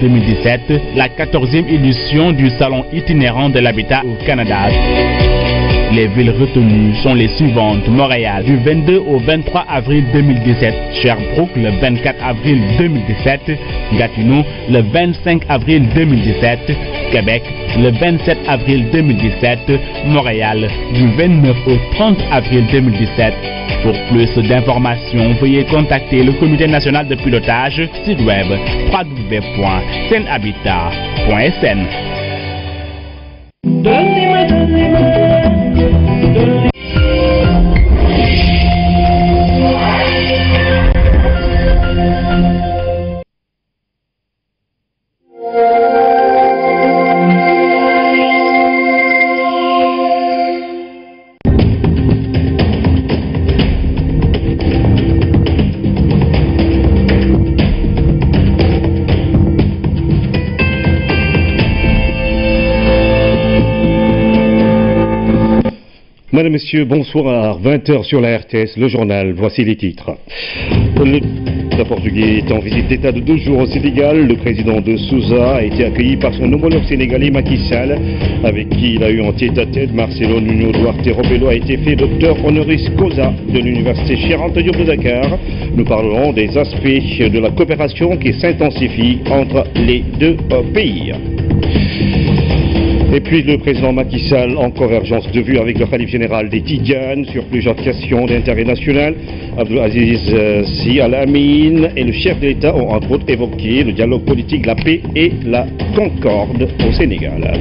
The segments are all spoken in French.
2017, la 14e édition du Salon itinérant de l'habitat au Canada. Les villes retenues sont les suivantes: Montréal du 22 au 23 avril 2017, Sherbrooke le 24 avril 2017, Gatineau le 25 avril 2017, Québec le 27 avril 2017, Montréal du 29 au 30 avril 2017. Pour plus d'informations, veuillez contacter le Comité national de pilotage, site web www.senhabitat.sn. Madame, Messieurs, bonsoir. 20h sur la RTS, le journal. Voici les titres. Le Portugais est en visite d'État de 2 jours au Sénégal. Le président de Sousa a été accueilli par son homologue sénégalais Macky Sall, avec qui il a eu en tête-à-tête. Marcelo Nuno Duarte Rebelo a été fait docteur honoris causa de l'université Cheikh Anta Diop de Dakar. Nous parlerons des aspects de la coopération qui s'intensifie entre les deux pays. Et puis le président Macky Sall en convergence de vue avec le khalife général des Tidjanes sur plusieurs questions d'intérêt national. Abdelaziz Sy Al Amine et le chef de l'État ont entre autres évoqué le dialogue politique, la paix et la concorde au Sénégal.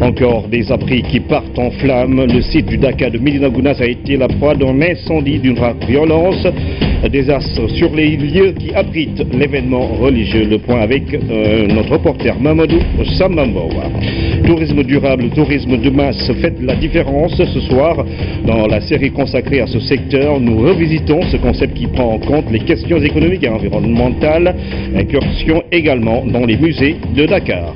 Encore des abris qui partent en flammes. Le site du Dakar de Médina Gounass a été la proie d'un incendie d'une rare violence. Désastre sur les lieux qui abritent l'événement religieux. Le point avec notre reporter Mamadou Samamboa. Tourisme durable, tourisme de masse, faites la différence. Ce soir, dans la série consacrée à ce secteur, nous revisitons ce concept qui prend en compte les questions économiques et environnementales. Incursion également dans les musées de Dakar.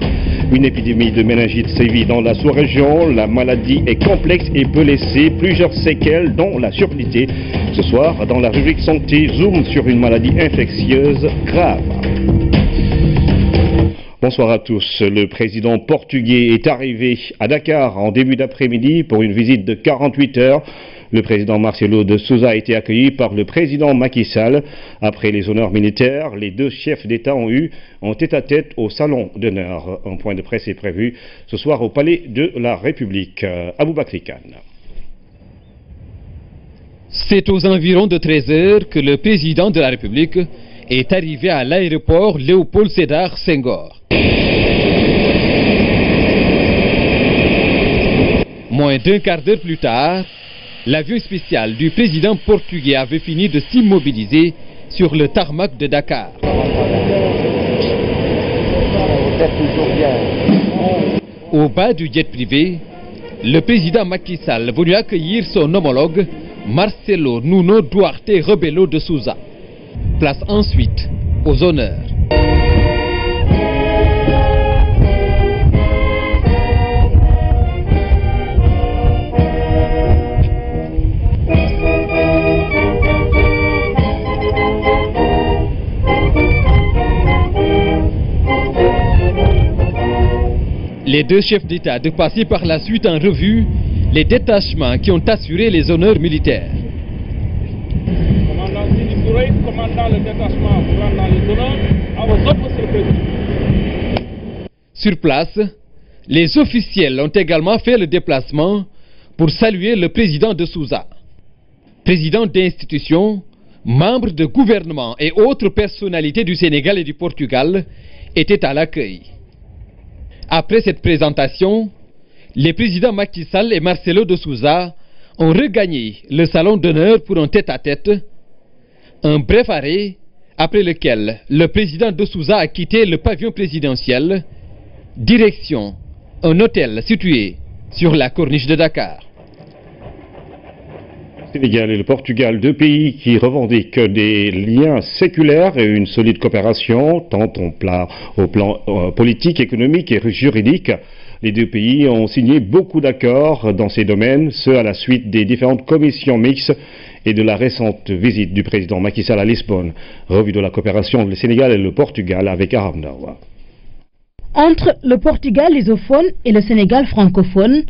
Une épidémie de méningite sévit dans la sous-région. La maladie est complexe et peut laisser plusieurs séquelles, dont la surdité. Ce soir, dans la rubrique santé, zoom sur une maladie infectieuse grave. Bonsoir à tous. Le président portugais est arrivé à Dakar en début d'après-midi pour une visite de 48 heures. Le président Marcelo de Sousa a été accueilli par le président Macky Sall. Après les honneurs militaires, les deux chefs d'État ont eu en tête-à-tête au salon d'honneur. Un point de presse est prévu ce soir au palais de la République. Aboubakri Kane. C'est aux environs de 13 heures que le président de la République est arrivé à l'aéroport Léopold Sédar Senghor. Moins d'un quart d'heure plus tard, l'avion spécial du président portugais avait fini de s'immobiliser sur le tarmac de Dakar. Au bas du jet privé, le président Macky Sall venu accueillir son homologue Marcelo Nuno Duarte Rebelo de Sousa. Place ensuite aux honneurs. Les deux chefs d'État de passer par la suite en revue les détachements qui ont assuré les honneurs militaires. Commandant Sidi Touré, commandant le détachement dans les honneurs, à vos ordres, monsieur le président. Sur place, les officiels ont également fait le déplacement pour saluer le président de Sousa. Président d'institutions, membres de gouvernement et autres personnalités du Sénégal et du Portugal étaient à l'accueil. Après cette présentation, les présidents Macky Sall et Marcelo de Sousa ont regagné le salon d'honneur pour un tête-à-tête. Un bref arrêt, après lequel le président de Sousa a quitté le pavillon présidentiel, direction un hôtel situé sur la corniche de Dakar. Le Sénégal et le Portugal, deux pays qui revendiquent des liens séculaires et une solide coopération, tant au plan politique, économique et juridique. Les deux pays ont signé beaucoup d'accords dans ces domaines, ce à la suite des différentes commissions mixtes et de la récente visite du président Macky Sall à Lisbonne. Revue de la coopération entre le Sénégal et le Portugal avec Aram Dawa. Entre le Portugal lusophone et le Sénégal francophone,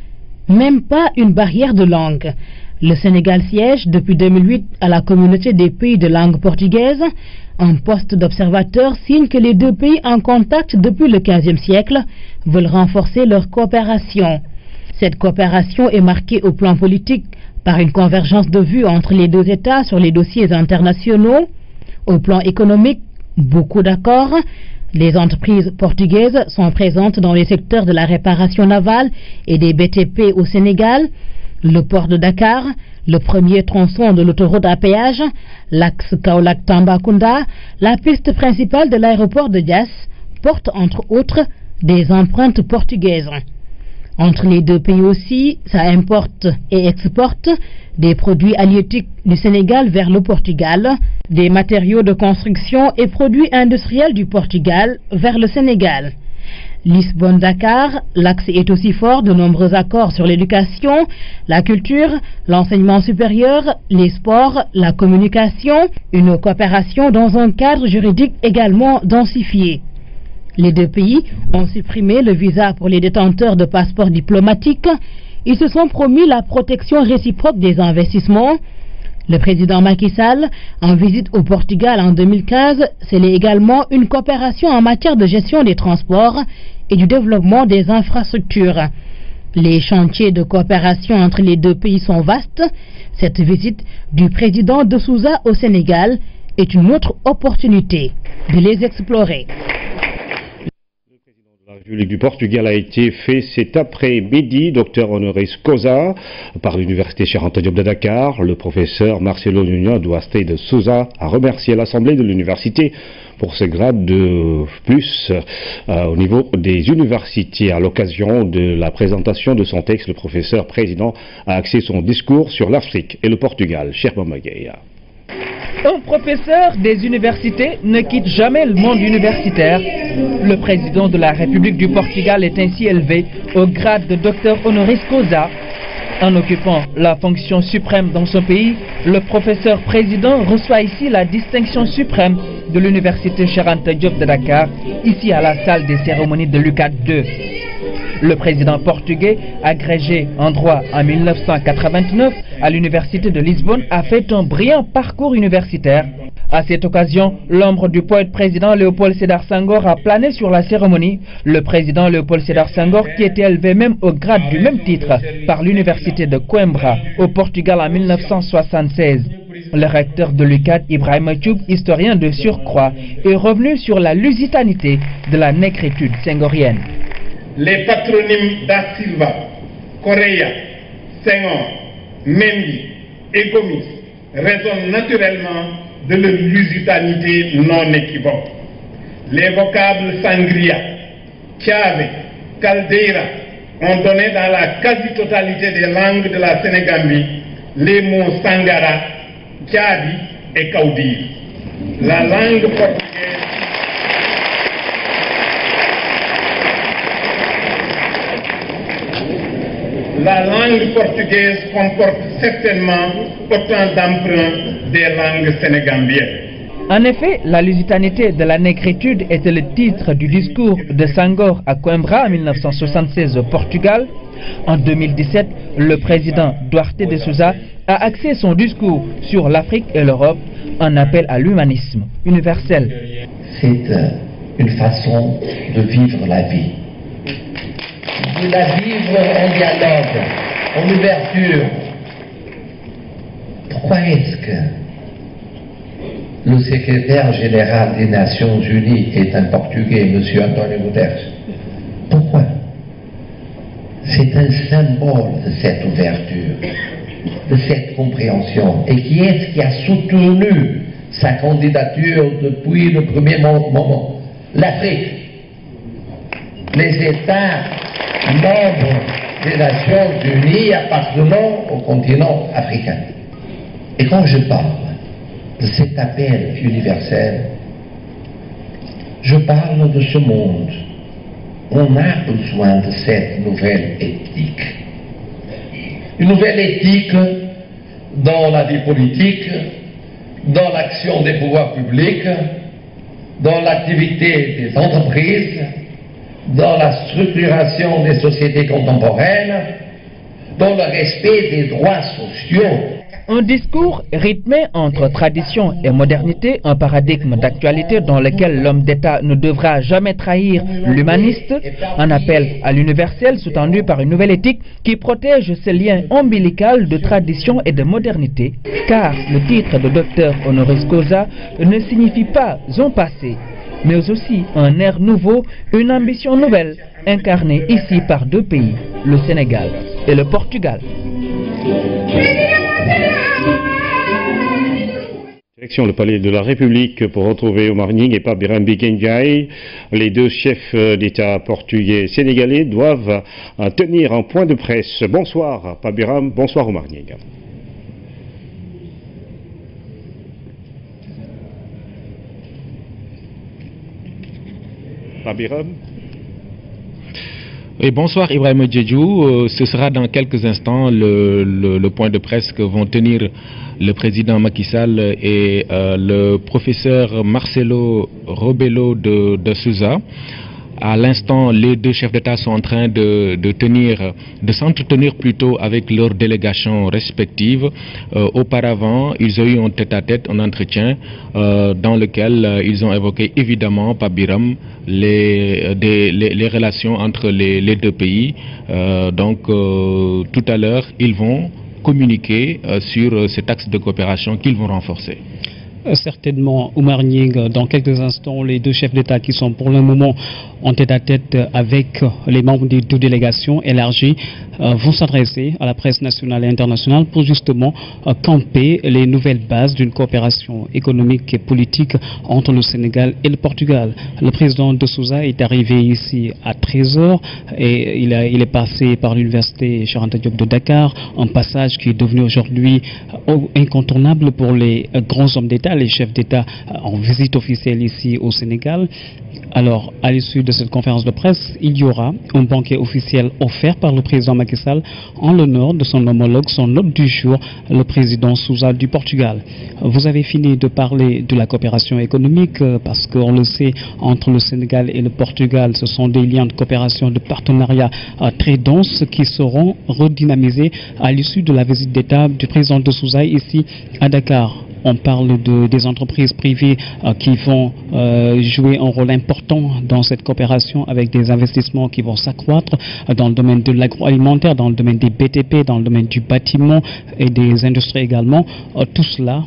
même pas une barrière de langue. Le Sénégal siège depuis 2008 à la communauté des pays de langue portugaise. Un poste d'observateur signe que les deux pays en contact depuis le XVe siècle veulent renforcer leur coopération. Cette coopération est marquée au plan politique par une convergence de vues entre les deux États sur les dossiers internationaux. Au plan économique, beaucoup d'accords. Les entreprises portugaises sont présentes dans les secteurs de la réparation navale et des BTP au Sénégal. Le port de Dakar, le premier tronçon de l'autoroute à péage, l'axe Kaolack-Tambacounda, la piste principale de l'aéroport de Diass portent entre autres des empreintes portugaises. Entre les deux pays aussi, ça importe et exporte des produits halieutiques du Sénégal vers le Portugal, des matériaux de construction et produits industriels du Portugal vers le Sénégal. Lisbonne-Dakar, l'axe est aussi fort de nombreux accords sur l'éducation, la culture, l'enseignement supérieur, les sports, la communication, une coopération dans un cadre juridique également densifié. Les deux pays ont supprimé le visa pour les détenteurs de passeports diplomatiques. Ils se sont promis la protection réciproque des investissements. Le président Macky Sall, en visite au Portugal en 2015, scellait également une coopération en matière de gestion des transports et du développement des infrastructures. Les chantiers de coopération entre les deux pays sont vastes. Cette visite du président de Sousa au Sénégal est une autre opportunité de les explorer. La République du Portugal a été fait cet après-midi, docteur honoris causa, par l'université Cheikh Anta Diop de Dakar. Le professeur Marcelo Nuno Duarte de Sousa a remercié l'Assemblée de l'université pour ce grade de plus au niveau des universités. À l'occasion de la présentation de son texte, le professeur président a axé son discours sur l'Afrique et le Portugal. Cher Mamagaya. Un professeur des universités ne quitte jamais le monde universitaire. Le président de la République du Portugal est ainsi élevé au grade de docteur honoris causa. En occupant la fonction suprême dans son pays, le professeur président reçoit ici la distinction suprême de l'université Cheikh Anta Diop de Dakar, ici à la salle des cérémonies de l'UCAD II. Le président portugais, agrégé en droit en 1989 à l'université de Lisbonne, a fait un brillant parcours universitaire. À cette occasion, l'ombre du poète président Léopold Sédar Senghor a plané sur la cérémonie. Le président Léopold Sédar Senghor, qui était élevé même au grade du même titre par l'université de Coimbra au Portugal en 1976. Le recteur de l'UCAD, Ibrahima Thioub, historien de surcroît, est revenu sur la lusitanité de la négritude senghorienne. Les patronymes da Silva, Correa, Senghor, Mendy et Gomis résonnent naturellement de leur lusitanité non équivoque. Les vocables sangria, Tchave, Caldeira ont donné dans la quasi-totalité des langues de la Sénégambie les mots Sangara, Tchavi et Kaudir. La langue portugaise comporte certainement autant d'emprunts des langues sénégambiennes. En effet, la lusitanité de la négritude était le titre du discours de Senghor à Coimbra en 1976 au Portugal. En 2017, le président Duarte de Sousa a axé son discours sur l'Afrique et l'Europe, un appel à l'humanisme universel. C'est une façon de vivre la vie. De la vivre en dialogue, en ouverture. Pourquoi est-ce que le secrétaire général des Nations Unies est un Portugais, M. António Guterres? Pourquoi? C'est un symbole de cette ouverture, de cette compréhension. Et qui est-ce qui a soutenu sa candidature depuis le premier moment? L'Afrique. Les États membres des Nations Unies appartenant au continent africain. Et quand je parle de cet appel universel, je parle de ce monde. On a besoin de cette nouvelle éthique. Une nouvelle éthique dans la vie politique, dans l'action des pouvoirs publics, dans l'activité des entreprises, dans la structuration des sociétés contemporaines, dans le respect des droits sociaux. Un discours rythmé entre tradition et modernité, un paradigme d'actualité dans lequel l'homme d'État ne devra jamais trahir l'humaniste, un appel à l'universel sous-tendu par une nouvelle éthique qui protège ce lien ombilical de tradition et de modernité, car le titre de docteur honoris causa ne signifie pas un passé, mais aussi un air nouveau, une ambition nouvelle, incarnée ici par deux pays, le Sénégal et le Portugal. Direction le palais de la République pour retrouver Oumar Gningue et Pape Birame Ndiaye. Les deux chefs d'État portugais et sénégalais doivent tenir un point de presse. Bonsoir Pape Birame, bonsoir Oumar Gningue. Pape Birame. Et bonsoir Ibrahima Diédhiou, ce sera dans quelques instants le point de presse que vont tenir le président Macky Sall et le professeur Marcelo Rebelo de Sousa. À l'instant, les deux chefs d'État sont en train de s'entretenir plutôt avec leurs délégations respectives. Auparavant, ils ont eu un tête-à-tête, un entretien dans lequel ils ont évoqué évidemment, Pape Birame, les relations entre les deux pays. Donc, tout à l'heure, ils vont communiquer sur cet axe de coopération qu'ils vont renforcer. Certainement, Oumar Gningue, dans quelques instants, les deux chefs d'État qui sont pour le moment en tête-à-tête avec les membres des deux délégations élargies vont s'adresser à la presse nationale et internationale pour justement camper les nouvelles bases d'une coopération économique et politique entre le Sénégal et le Portugal. Le président de Sousa est arrivé ici à 13h et il est passé par l'université Cheikh Anta Diop de Dakar, un passage qui est devenu aujourd'hui incontournable pour les grands hommes d'État, les chefs d'État en visite officielle ici au Sénégal. Alors, à l'issue de cette conférence de presse, il y aura un banquet officiel offert par le président Macky Sall en l'honneur de son homologue, son hôte du jour, le président Sousa du Portugal. Vous avez fini de parler de la coopération économique parce qu'on le sait, entre le Sénégal et le Portugal, ce sont des liens de coopération, de partenariat très denses qui seront redynamisés à l'issue de la visite d'État du président de Sousa ici à Dakar. On parle des entreprises privées qui vont jouer un rôle important dans cette coopération avec des investissements qui vont s'accroître dans le domaine de l'agroalimentaire, dans le domaine des BTP, dans le domaine du bâtiment et des industries également. Tout cela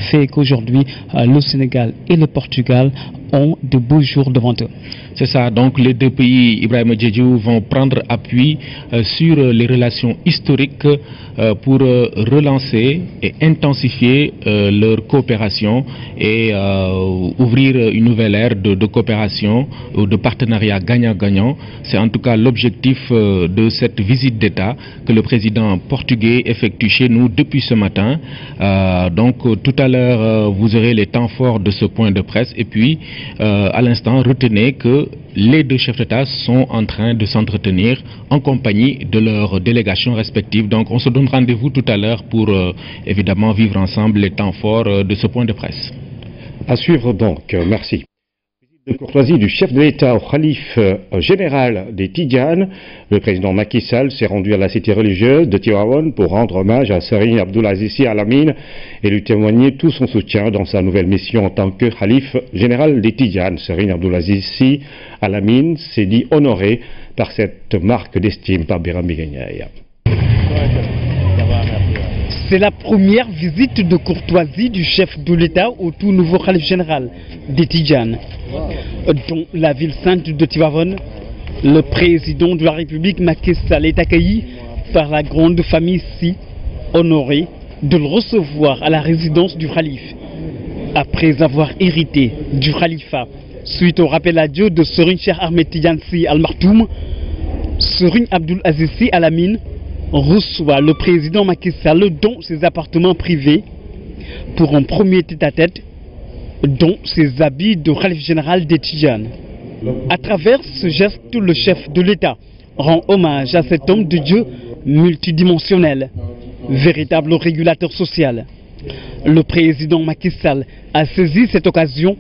fait qu'aujourd'hui, le Sénégal et le Portugal ont de beaux jours devant eux. C'est ça, donc les deux pays, Ibrahima Diédhiou, vont prendre appui sur les relations historiques pour relancer et intensifier leur coopération et ouvrir une nouvelle ère de coopération ou de partenariat gagnant-gagnant. C'est en tout cas l'objectif de cette visite d'État que le président portugais effectue chez nous depuis ce matin. Donc tout à l'heure, vous aurez les temps forts de ce point de presse et puis à l'instant, retenez que les deux chefs d'État sont en train de s'entretenir en compagnie de leurs délégations respectives. Donc on se donne rendez-vous tout à l'heure pour évidemment vivre ensemble les temps forts de ce point de presse. À suivre donc, merci. De courtoisie du chef de l'État au khalife général des Tidjanes, le président Macky Sall s'est rendu à la cité religieuse de Tivaouane pour rendre hommage à Serigne Abdoul Aziz Sy Al Amine et lui témoigner tout son soutien dans sa nouvelle mission en tant que khalife général des Tidjanes. Serigne Abdoul Aziz Sy Al Amine s'est dit honoré par cette marque d'estime par Birame Ndiaye. C'est la première visite de courtoisie du chef de l'État au tout nouveau khalife général des Tidjanes. Dans la ville sainte de Tivaouane, le président de la République Macky Sall est accueilli par la grande famille Sy, honoré de le recevoir à la résidence du khalife. Après avoir hérité du khalifa suite au rappel à Dieu de Serigne Cheikh Ahmed Tidiane Sy Al Maktoum, Serigne Abdoul Aziz Sy Al Amine reçoit le président Macky Sall dans ses appartements privés pour un premier tête-à-tête dont ses habits de khalife général des Tidjanes. À travers ce geste, le chef de l'État rend hommage à cet homme de Dieu multidimensionnel, véritable régulateur social. Le président Macky Sall a saisi cette occasion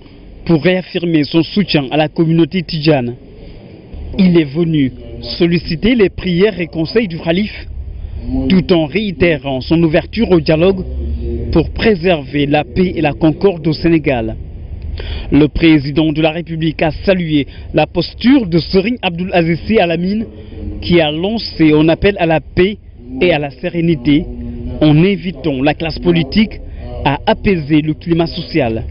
pour réaffirmer son soutien à la communauté tidjane. Il est venu solliciter les prières et conseils du Khalife, tout en réitérant son ouverture au dialogue pour préserver la paix et la concorde au Sénégal. Le président de la République a salué la posture de Serigne Abdoul Aziz Sy Al Amine, qui a lancé un appel à la paix et à la sérénité en invitant la classe politique à apaiser le climat social.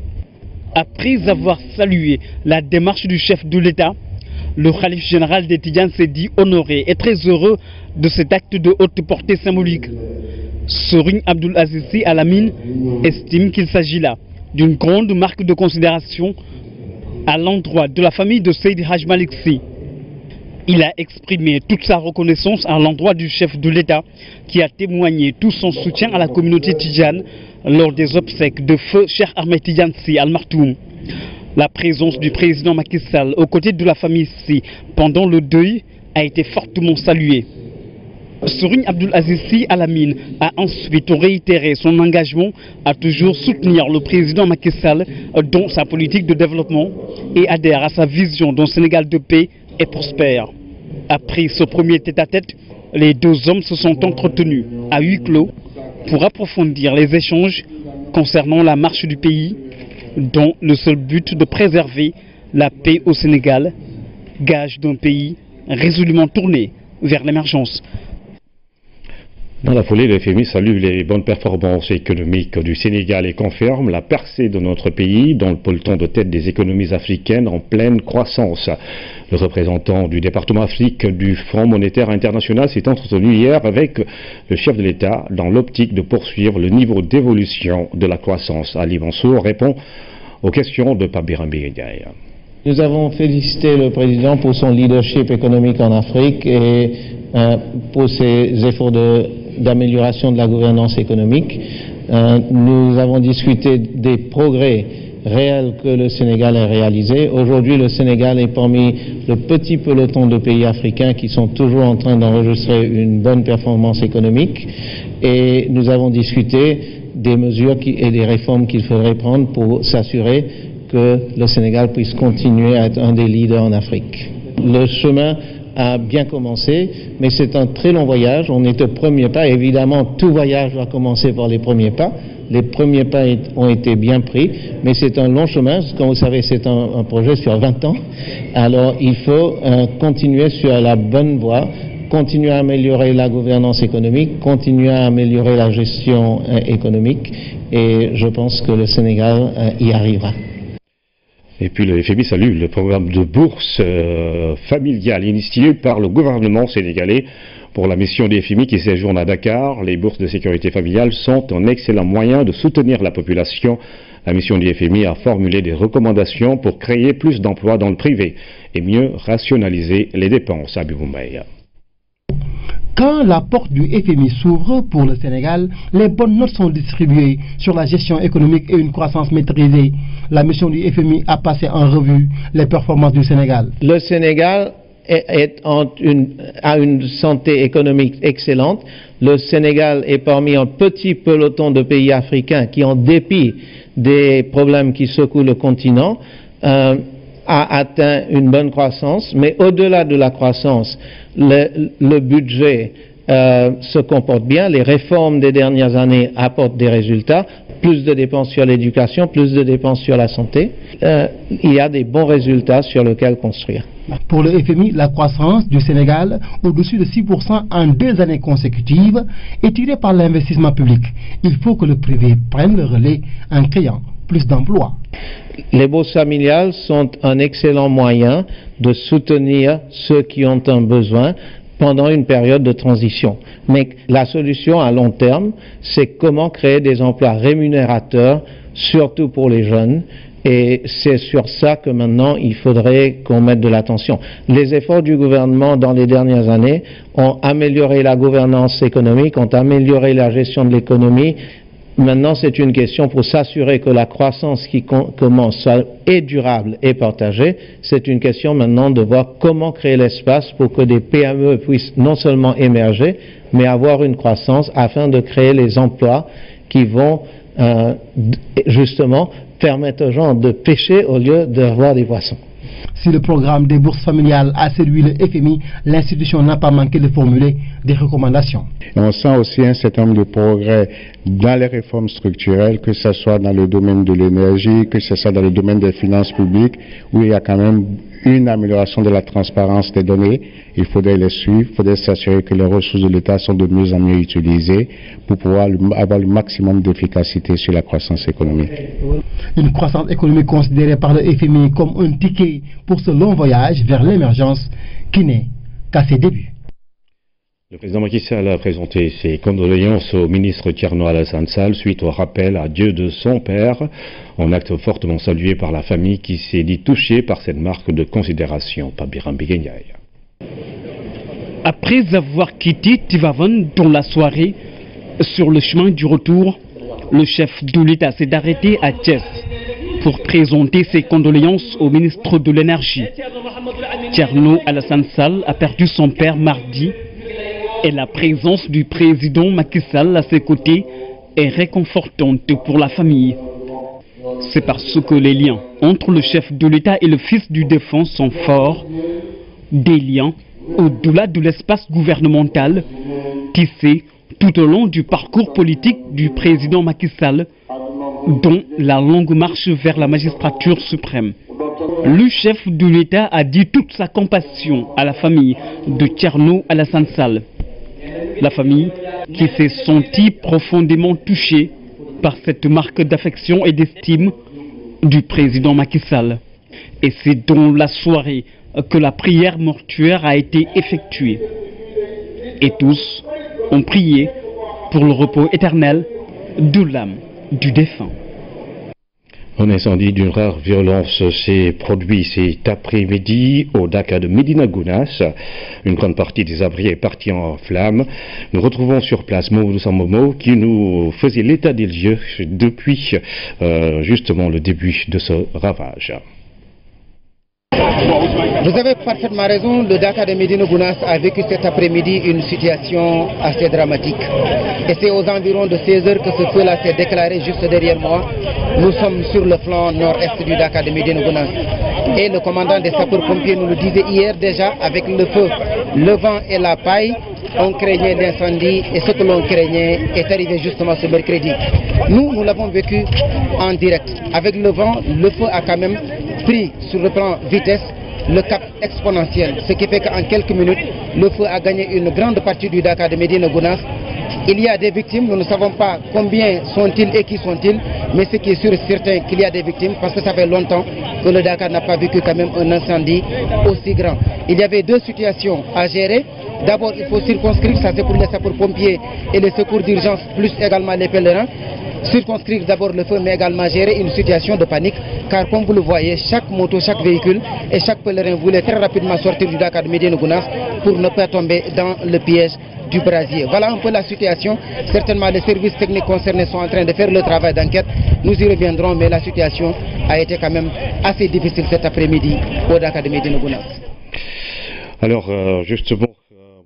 Après avoir salué la démarche du chef de l'État, le khalife général des Tidjanes s'est dit honoré et très heureux de cet acte de haute portée symbolique. Serigne Abdoul Aziz Sy Al Amine estime qu'il s'agit là d'une grande marque de considération à l'endroit de la famille de Seydi Hadj Malick Sy. Il a exprimé toute sa reconnaissance à l'endroit du chef de l'État qui a témoigné tout son soutien à la communauté tidjane lors des obsèques de feu Cheikh Ahmed Tidiane Sy Al Maktoum. La présence du président Macky Sall aux côtés de la famille Sy pendant le deuil a été fortement saluée. Serigne Abdoul Aziz Sy Al Amine a ensuite réitéré son engagement à toujours soutenir le président Macky Sall dans sa politique de développement et adhère à sa vision d'un Sénégal de paix et prospère. Après ce premier tête-à-tête, les deux hommes se sont entretenus à huis clos pour approfondir les échanges concernant la marche du pays, dont le seul but de préserver la paix au Sénégal, gage d'un pays résolument tourné vers l'émergence. Dans la foulée, le FMI salue les bonnes performances économiques du Sénégal et confirme la percée de notre pays dans le peloton de tête des économies africaines en pleine croissance. Le représentant du département Afrique du Fonds monétaire international s'est entretenu hier avec le chef de l'État dans l'optique de poursuivre le niveau d'évolution de la croissance. Ali Mansour répond aux questions de Pabirambi Ndiaye. Nous avons félicité le président pour son leadership économique en Afrique et pour ses efforts d'amélioration de la gouvernance économique. Nous avons discuté des progrès réels que le Sénégal a réalisés. Aujourd'hui, le Sénégal est parmi le petit peloton de pays africains qui sont toujours en train d'enregistrer une bonne performance économique. Et nous avons discuté des mesures et des réformes qu'il faudrait prendre pour s'assurer que le Sénégal puisse continuer à être un des leaders en Afrique. Le chemin a bien commencé, mais c'est un très long voyage. On est au premier pas. Évidemment, tout voyage doit commencer par les premiers pas. Les premiers pas ont été bien pris, mais c'est un long chemin. Comme vous savez, c'est un projet sur 20 ans. Alors, il faut continuer sur la bonne voie, continuer à améliorer la gouvernance économique, continuer à améliorer la gestion économique, et je pense que le Sénégal y arrivera. Et puis le FMI salue le programme de bourse familiale initié par le gouvernement sénégalais pour la mission du FMI qui séjourne à Dakar. Les bourses de sécurité familiale sont un excellent moyen de soutenir la population. La mission du FMI a formulé des recommandations pour créer plus d'emplois dans le privé et mieux rationaliser les dépenses. Abiboumaïa. Quand la porte du FMI s'ouvre pour le Sénégal, les bonnes notes sont distribuées sur la gestion économique et une croissance maîtrisée. La mission du FMI a passé en revue les performances du Sénégal. Le Sénégal a une santé économique excellente. Le Sénégal est parmi un petit peloton de pays africains qui, en dépit des problèmes qui secouent le continent, a atteint une bonne croissance, mais au-delà de la croissance, le budget se comporte bien, les réformes des dernières années apportent des résultats, plus de dépenses sur l'éducation, plus de dépenses sur la santé, il y a des bons résultats sur lesquels construire. Pour le FMI, la croissance du Sénégal, au-dessus de 6% en 2 années consécutives, est tirée par l'investissement public. Il faut que le privé prenne le relais en créant plus d'emplois. Les bourses familiales sont un excellent moyen de soutenir ceux qui ont un besoin pendant une période de transition. Mais la solution à long terme, c'est comment créer des emplois rémunérateurs, surtout pour les jeunes. Et c'est sur ça que maintenant il faudrait qu'on mette de l'attention. Les efforts du gouvernement dans les dernières années ont amélioré la gouvernance économique, ont amélioré la gestion de l'économie. Maintenant, c'est une question pour s'assurer que la croissance qui commence est durable et partagée. C'est une question maintenant de voir comment créer l'espace pour que des PME puissent non seulement émerger, mais avoir une croissance afin de créer les emplois qui vont justement permettre aux gens de pêcher au lieu d'avoir des poissons. Si le programme des bourses familiales a séduit le FMI, l'institution n'a pas manqué de formuler des recommandations. Et on sent aussi un certain nombre de progrès dans les réformes structurelles, que ce soit dans le domaine de l'énergie, que ce soit dans le domaine des finances publiques, où il y a quand même une amélioration de la transparence des données. Il faudrait les suivre, il faudrait s'assurer que les ressources de l'État sont de mieux en mieux utilisées pour pouvoir avoir le maximum d'efficacité sur la croissance économique. Une croissance économique considérée par le FMI comme un ticket pour ce long voyage vers l'émergence qui n'est qu'à ses débuts. Le président Macky Sall a présenté ses condoléances au ministre Thierno Alassane Sall suite au rappel à Dieu de son père, un acte fortement salué par la famille qui s'est dit touchée par cette marque de considération. Pabiram Biguenyaï. Après avoir quitté Tivaouane dans la soirée, sur le chemin du retour, le chef de l'État s'est arrêté à Thiès pour présenter ses condoléances au ministre de l'Énergie. Thierno Alassane Sall a perdu son père mardi et la présence du président Macky Sall à ses côtés est réconfortante pour la famille. C'est parce que les liens entre le chef de l'État et le fils du défunt sont forts, des liens au-delà de l'espace gouvernemental tissés tout au long du parcours politique du président Macky Sall, dont la longue marche vers la magistrature suprême. Le chef de l'État a dit toute sa compassion à la famille de Thierno Alassane Sall. La famille qui s'est sentie profondément touchée par cette marque d'affection et d'estime du président Macky Sall. Et c'est dans la soirée que la prière mortuaire a été effectuée. Et tous ont prié pour le repos éternel de l'âme du défunt. Un incendie d'une rare violence s'est produit cet après-midi au Daka de Medina Gounass. Une grande partie des abris est partie en flammes. Nous retrouvons sur place Mamadou Sambomo qui nous faisait l'état des lieux depuis justement le début de ce ravage. Vous avez parfaitement raison, le Daka de Medina Gounass a vécu cet après-midi une situation assez dramatique. Et c'est aux environs de 16 h que ce feu-là s'est déclaré juste derrière moi. Nous sommes sur le flanc nord-est du Daka de Medina Gounass. Et le commandant des sapeurs-pompiers nous le disait hier déjà, avec le feu, le vent et la paille, on craignait l'incendie et ce que l'on craignait est arrivé justement ce mercredi. Nous l'avons vécu en direct. Avec le vent, le feu a quand même pris sur le plan vitesse le cap exponentiel, ce qui fait qu'en quelques minutes, le feu a gagné une grande partie du Daka de Medina Gounass. Il y a des victimes, nous ne savons pas combien sont-ils et qui sont-ils, mais ce qui est sûr et certain qu'il y a des victimes parce que ça fait longtemps que le Dakar n'a pas vécu quand même un incendie aussi grand. Il y avait deux situations à gérer. D'abord, il faut circonscrire, ça c'est pour les sapeurs-pompiers et les secours d'urgence, plus également les pèlerins. Circonscrire d'abord le feu, mais également gérer une situation de panique, car comme vous le voyez, chaque moto, chaque véhicule et chaque pèlerin voulait très rapidement sortir du Dakar de Medina Gounass pour ne pas tomber dans le piège du brasier. Voilà un peu la situation. Certainement les services techniques concernés sont en train de faire le travail d'enquête. Nous y reviendrons, mais la situation a été quand même assez difficile cet après-midi au Dakar de Medina Gounass. Alors justement,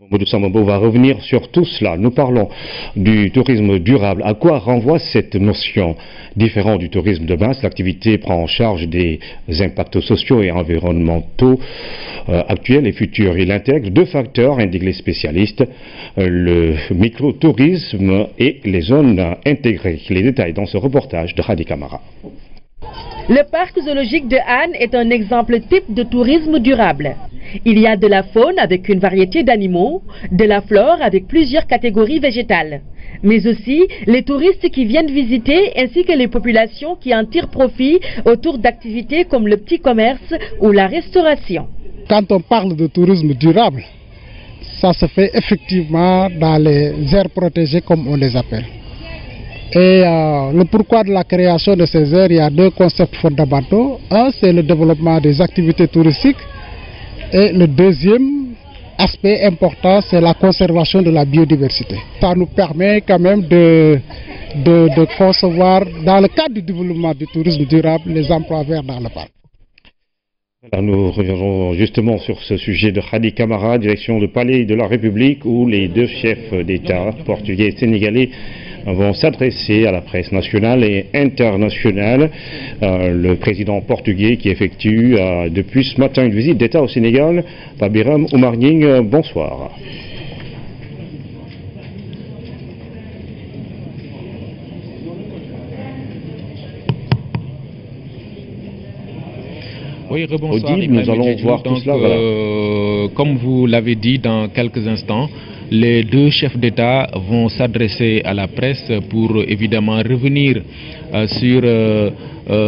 Mamadou Sambomo va revenir sur tout cela. Nous parlons du tourisme durable. À quoi renvoie cette notion? Différent du tourisme de masse, l'activité prend en charge des impacts sociaux et environnementaux actuels et futurs. Il intègre deux facteurs, indiquent les spécialistes, le microtourisme et les zones intégrées. Les détails dans ce reportage de Hadi Kamara. Le parc zoologique de Han est un exemple type de tourisme durable. Il y a de la faune avec une variété d'animaux, de la flore avec plusieurs catégories végétales, mais aussi les touristes qui viennent visiter ainsi que les populations qui en tirent profit autour d'activités comme le petit commerce ou la restauration. Quand on parle de tourisme durable, ça se fait effectivement dans les aires protégées comme on les appelle. Et le pourquoi de la création de ces aires, il y a deux concepts fondamentaux. Un, c'est le développement des activités touristiques. Et le deuxième aspect important, c'est la conservation de la biodiversité. Ça nous permet quand même de concevoir, dans le cadre du développement du tourisme durable, les emplois verts dans le parc. Alors nous reviendrons justement sur ce sujet de Hadi Kamara, direction du Palais de la République, où les deux chefs d'État, portugais et sénégalais, vont s'adresser à la presse nationale et internationale. Le président portugais qui effectue depuis ce matin une visite d'État au Sénégal, Biram Oumar Gningue, bonsoir. Oui, rebonsoir. Audible, nous allons voir tout cela. Voilà. Comme vous l'avez dit dans quelques instants, les deux chefs d'État vont s'adresser à la presse pour évidemment revenir sur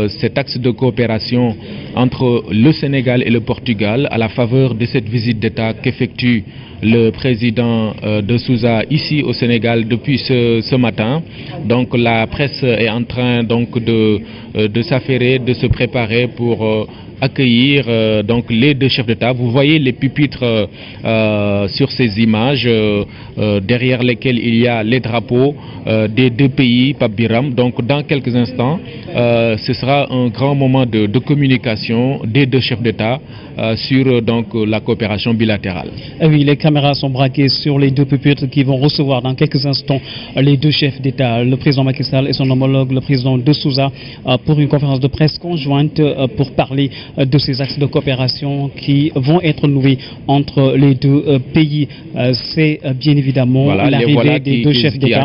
cet axe de coopération entre le Sénégal et le Portugal à la faveur de cette visite d'État qu'effectue le président de Sousa ici au Sénégal depuis ce matin. Donc la presse est en train donc de s'affairer, de se préparer pour accueillir donc les deux chefs d'État. Vous voyez les pupitres sur ces images derrière lesquels il y a les drapeaux des deux pays, Pape Biram. Donc dans quelques instants, ce sera un grand moment de communication des deux chefs d'État sur donc la coopération bilatérale. Et oui, les caméras sont braquées sur les deux pupitres qui vont recevoir dans quelques instants les deux chefs d'État, le président Macky Sall et son homologue, le président de Sousa, pour une conférence de presse conjointe pour parler de ces axes de coopération qui vont être noués entre les deux pays. C'est bien évidemment l'arrivée des deux chefs d'État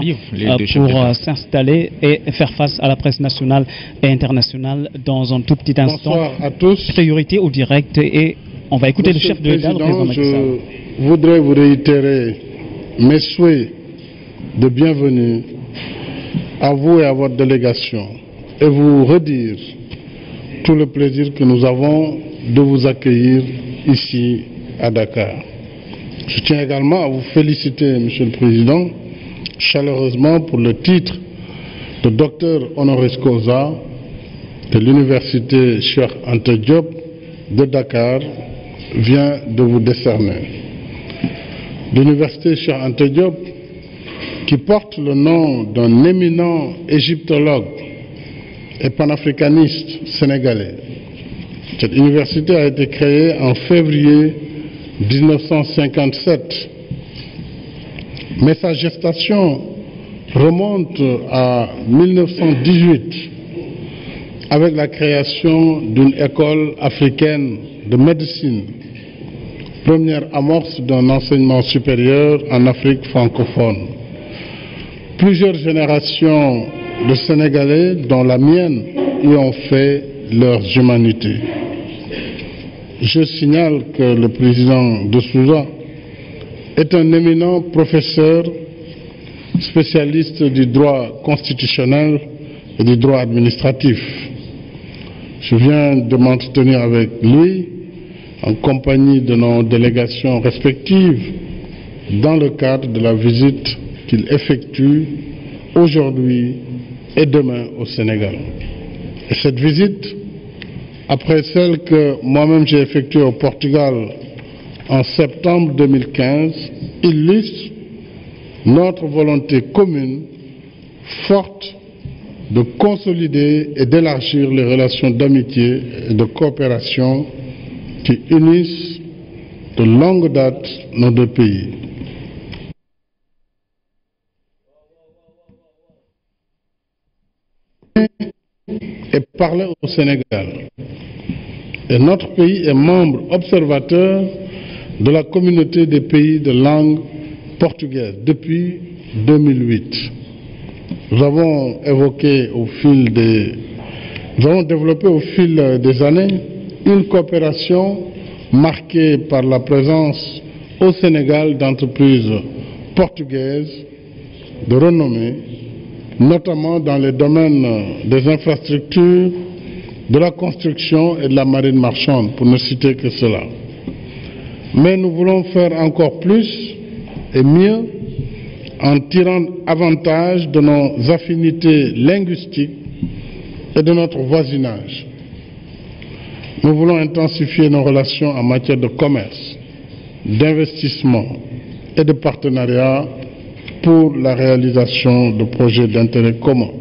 pour s'installer et faire face à la presse nationale et internationale dans un tout petit instant. Bonsoir à tous. Priorité au direct et on va écouter Monsieur le chef de l'État, le président Macky Sall. Je voudrais vous réitérer mes souhaits de bienvenue à vous et à votre délégation et vous redire tout le plaisir que nous avons de vous accueillir ici à Dakar. Je tiens également à vous féliciter, Monsieur le Président, chaleureusement pour le titre de docteur honoris causa de l'université Cheikh Anta Diop de Dakar vient de vous décerner. L'université Cheikh Anta Diop, qui porte le nom d'un éminent égyptologue et panafricaniste sénégalais. Cette université a été créée en février 1957, mais sa gestation remonte à 1918 avec la création d'une école africaine de médecine, première amorce d'un enseignement supérieur en Afrique francophone. Plusieurs générations de Sénégalais, dont la mienne, y ont fait leur humanité. Je signale que le président de Sousa est un éminent professeur spécialiste du droit constitutionnel et du droit administratif. Je viens de m'entretenir avec lui en compagnie de nos délégations respectives dans le cadre de la visite qu'il effectue aujourd'hui et demain au Sénégal. Et cette visite, après celle que moi-même j'ai effectuée au Portugal en septembre 2015, illustre notre volonté commune, forte, de consolider et d'élargir les relations d'amitié et de coopération qui unissent de longue date nos deux pays. Et parler au Sénégal. Et notre pays est membre observateur de la communauté des pays de langue portugaise depuis 2008. Nous avons développé au fil des années une coopération marquée par la présence au Sénégal d'entreprises portugaises de renommée, notamment dans les domaines des infrastructures, de la construction et de la marine marchande, pour ne citer que cela. Mais nous voulons faire encore plus et mieux en tirant avantage de nos affinités linguistiques et de notre voisinage. Nous voulons intensifier nos relations en matière de commerce, d'investissement et de partenariat pour la réalisation de projets d'intérêt commun.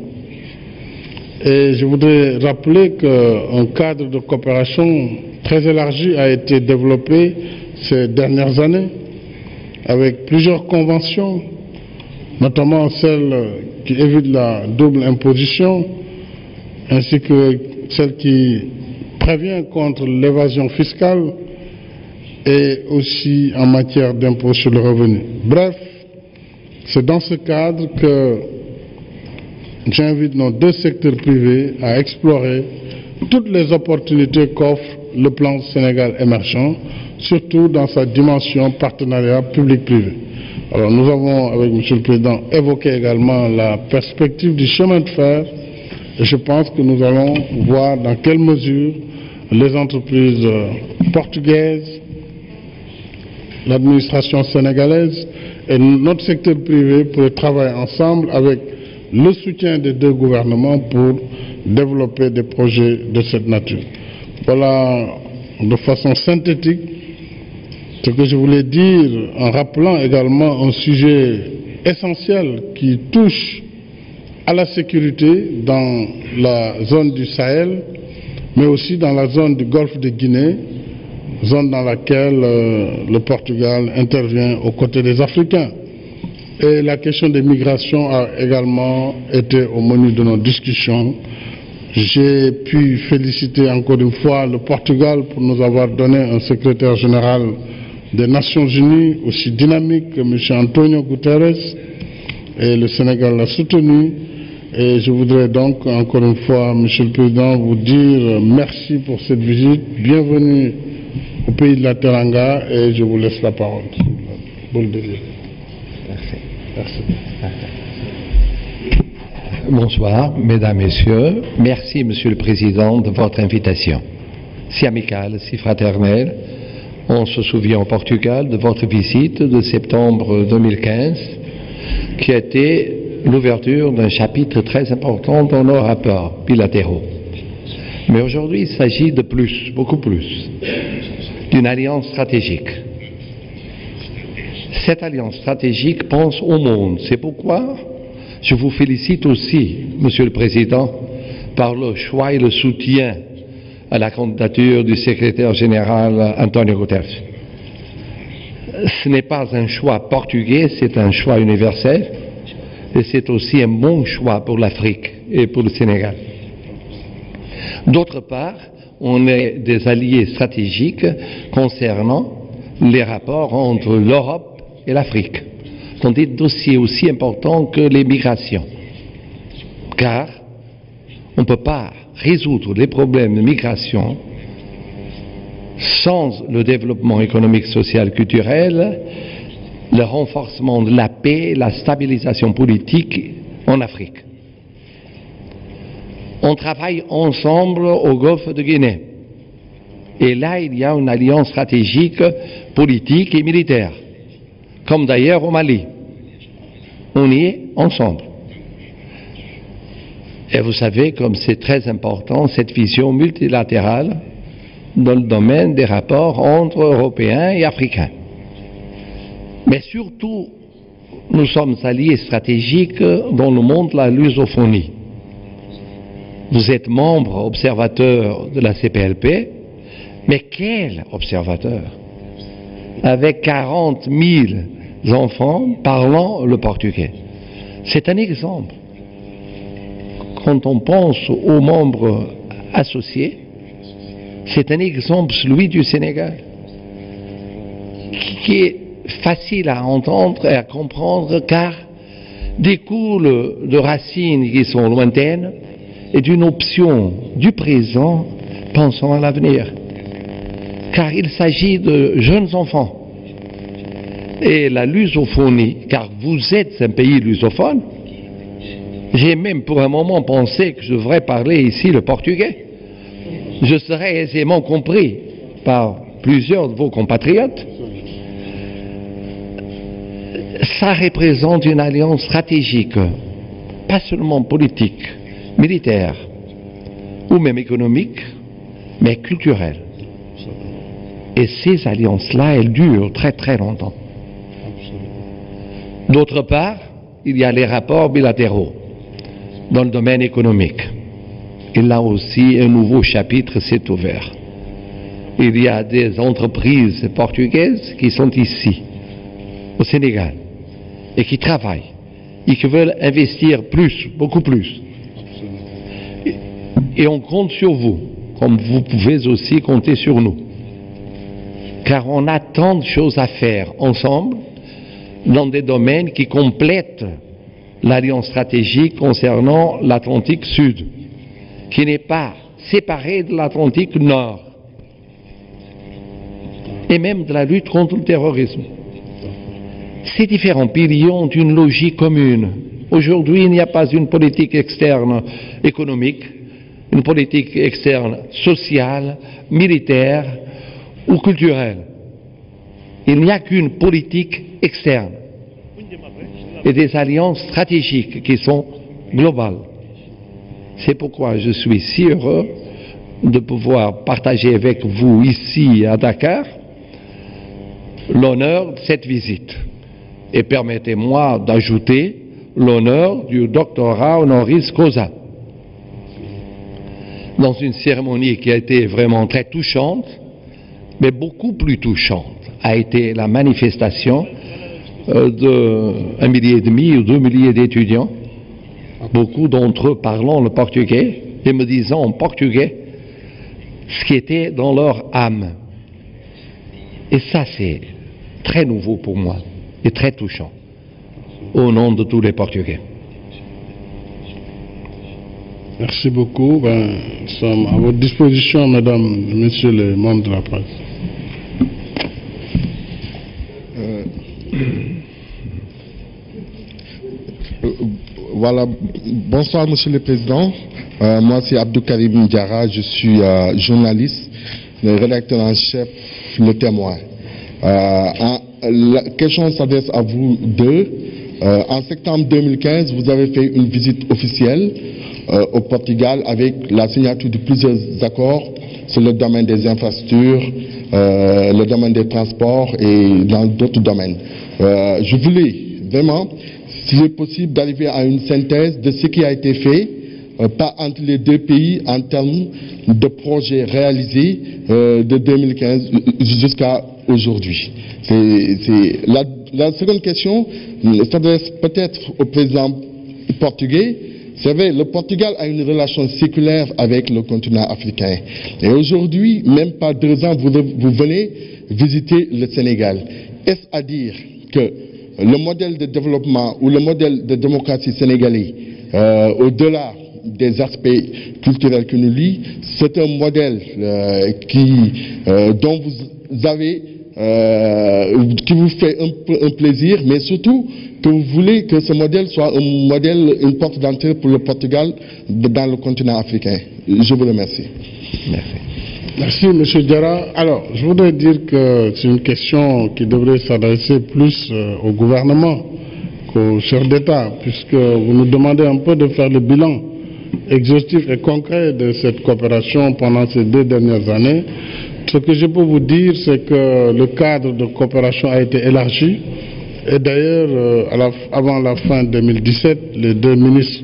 Et je voudrais rappeler qu'un cadre de coopération très élargi a été développé ces dernières années avec plusieurs conventions, notamment celle qui évite la double imposition, ainsi que celle qui prévient contre l'évasion fiscale et aussi en matière d'impôt sur le revenu. Bref, c'est dans ce cadre que j'invite nos deux secteurs privés à explorer toutes les opportunités qu'offre le plan Sénégal émergent, surtout dans sa dimension partenariat public-privé. Alors nous avons, avec M. le Président, évoqué également la perspective du chemin de fer, et je pense que nous allons voir dans quelle mesure les entreprises portugaises, l'administration sénégalaise et notre secteur privé pourraient travailler ensemble avec le soutien des deux gouvernements pour développer des projets de cette nature. Voilà de façon synthétique ce que je voulais dire en rappelant également un sujet essentiel qui touche à la sécurité dans la zone du Sahel, mais aussi dans la zone du golfe de Guinée, zone dans laquelle le Portugal intervient aux côtés des Africains. Et la question des migrations a également été au menu de nos discussions. J'ai pu féliciter encore une fois le Portugal pour nous avoir donné un secrétaire général des Nations Unies aussi dynamique que M. Antonio Guterres, et le Sénégal l'a soutenu. Et je voudrais donc encore une fois, M. le Président, vous dire merci pour cette visite. Bienvenue au pays de la Teranga et je vous laisse la parole. Bon délire. Merci. Merci. Bonsoir, Mesdames, Messieurs. Merci, Monsieur le Président, de votre invitation. Si amicale, si fraternelle. On se souvient au Portugal de votre visite de septembre 2015, qui a été l'ouverture d'un chapitre très important dans nos rapports bilatéraux. Mais aujourd'hui, il s'agit de plus, beaucoup plus, d'une alliance stratégique. Cette alliance stratégique pense au monde. C'est pourquoi je vous félicite aussi, Monsieur le Président, par le choix et le soutien à la candidature du secrétaire général Antonio Guterres. Ce n'est pas un choix portugais, c'est un choix universel et c'est aussi un bon choix pour l'Afrique et pour le Sénégal. D'autre part, on est des alliés stratégiques concernant les rapports entre l'Europe et l'Afrique, dans des dossiers aussi importants que les migrations. Car on ne peut pas résoudre les problèmes de migration sans le développement économique, social, culturel, le renforcement de la paix, la stabilisation politique en Afrique. On travaille ensemble au golfe de Guinée. Et là, il y a une alliance stratégique, politique et militaire, comme d'ailleurs au Mali. On y est ensemble. Et vous savez, comme c'est très important, cette vision multilatérale dans le domaine des rapports entre Européens et Africains. Mais surtout, nous sommes alliés stratégiques dans le monde de la lusophonie. Vous êtes membre observateur de la CPLP, mais quel observateur? Avec 40 000 enfants parlant le portugais. C'est un exemple. Quand on pense aux membres associés, c'est un exemple, celui du Sénégal, qui est facile à entendre et à comprendre car découle de racines qui sont lointaines et d'une option du présent pensant à l'avenir. Car il s'agit de jeunes enfants. Et la lusophonie, car vous êtes un pays lusophone, j'ai même pour un moment pensé que je devrais parler ici le portugais. Je serais aisément compris par plusieurs de vos compatriotes. Ça représente une alliance stratégique, pas seulement politique, militaire, ou même économique, mais culturelle. Et ces alliances-là, elles durent très très longtemps. D'autre part, il y a les rapports bilatéraux dans le domaine économique. Et là aussi, un nouveau chapitre s'est ouvert. Il y a des entreprises portugaises qui sont ici, au Sénégal, et qui travaillent et qui veulent investir plus, beaucoup plus. Et on compte sur vous, comme vous pouvez aussi compter sur nous. Car on a tant de choses à faire ensemble dans des domaines qui complètent l'alliance stratégique concernant l'Atlantique Sud, qui n'est pas séparée de l'Atlantique Nord, et même de la lutte contre le terrorisme. Ces différents piliers ont une logique commune. Aujourd'hui, il n'y a pas une politique externe économique, une politique externe sociale, militaire ou culturelle. Il n'y a qu'une politique externe et des alliances stratégiques qui sont globales. C'est pourquoi je suis si heureux de pouvoir partager avec vous ici à Dakar l'honneur de cette visite. Et permettez-moi d'ajouter l'honneur du doctorat honoris causa. Dans une cérémonie qui a été vraiment très touchante, mais beaucoup plus touchante, a été la manifestation d'1,5 million ou 2 millions d'étudiants, beaucoup d'entre eux parlant le portugais et me disant en portugais ce qui était dans leur âme. Et ça, c'est très nouveau pour moi et très touchant, au nom de tous les Portugais. Merci beaucoup. Nous sommes à votre disposition, mesdames et messieurs les membres de la presse. Voilà, bonsoir Monsieur le Président. Moi c'est Abdou Karim Diarra, je suis journaliste, le rédacteur en chef Le Témoin. La question s'adresse à vous deux. En septembre 2015, vous avez fait une visite officielle au Portugal avec la signature de plusieurs accords sur le domaine des infrastructures, le domaine des transports et dans d'autres domaines. Je voulais vraiment, s'il est possible, d'arriver à une synthèse de ce qui a été fait pas entre les deux pays en termes de projets réalisés de 2015 jusqu'à aujourd'hui. La seconde question s'adresse peut-être au président portugais. C'est vrai, le Portugal a une relation séculaire avec le continent africain. Et aujourd'hui, même pas 2 ans, vous venez visiter le Sénégal. Est-ce à dire que le modèle de développement ou le modèle de démocratie sénégalais, au-delà des aspects culturels qui nous lient, c'est un modèle dont vous avez, qui vous fait un plaisir, mais surtout que vous voulez que ce modèle soit un modèle, une porte d'entrée pour le Portugal dans le continent africain. Je vous remercie. Merci, M. Diarra. Alors, je voudrais dire que c'est une question qui devrait s'adresser plus au gouvernement qu'au chef d'État, puisque vous nous demandez un peu de faire le bilan exhaustif et concret de cette coopération pendant ces 2 dernières années. Ce que je peux vous dire, c'est que le cadre de coopération a été élargi. Et d'ailleurs, avant la fin 2017, les 2 ministres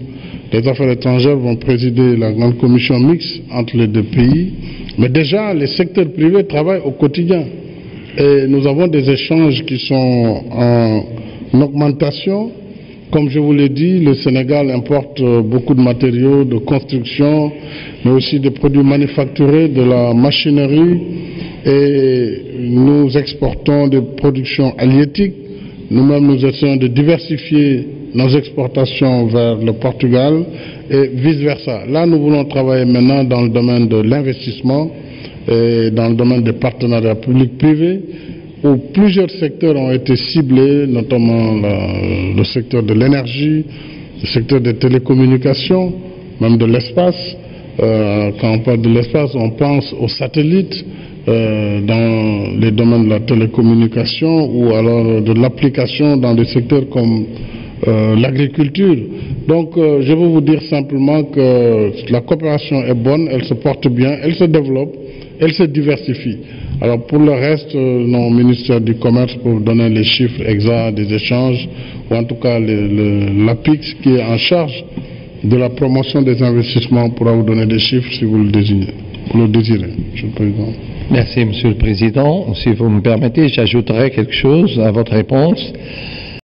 des Affaires étrangères vont présider la grande commission mixte entre les 2 pays. Mais déjà, les secteurs privés travaillent au quotidien. Et nous avons des échanges qui sont en augmentation. Comme je vous l'ai dit, le Sénégal importe beaucoup de matériaux de construction, mais aussi des produits manufacturés, de la machinerie. Et nous exportons des productions halieutiques. Nous-mêmes, nous essayons de diversifier nos exportations vers le Portugal et vice-versa. Là, nous voulons travailler maintenant dans le domaine de l'investissement et dans le domaine des partenariats publics-privés, où plusieurs secteurs ont été ciblés, notamment le secteur de l'énergie, le secteur des télécommunications, même de l'espace. Quand on parle de l'espace, on pense aux satellites, dans les domaines de la télécommunication ou alors de l'application dans des secteurs comme l'agriculture. Donc je veux vous dire simplement que la coopération est bonne, elle se porte bien, elle se développe, elle se diversifie. Alors pour le reste, nos ministères du Commerce peuvent donner les chiffres exacts des échanges, ou en tout cas l'APIX qui est en charge de la promotion des investissements pourra vous donner des chiffres si vous le désirez. Monsieur le Président. Merci, Monsieur le Président. Si vous me permettez, j'ajouterai quelque chose à votre réponse.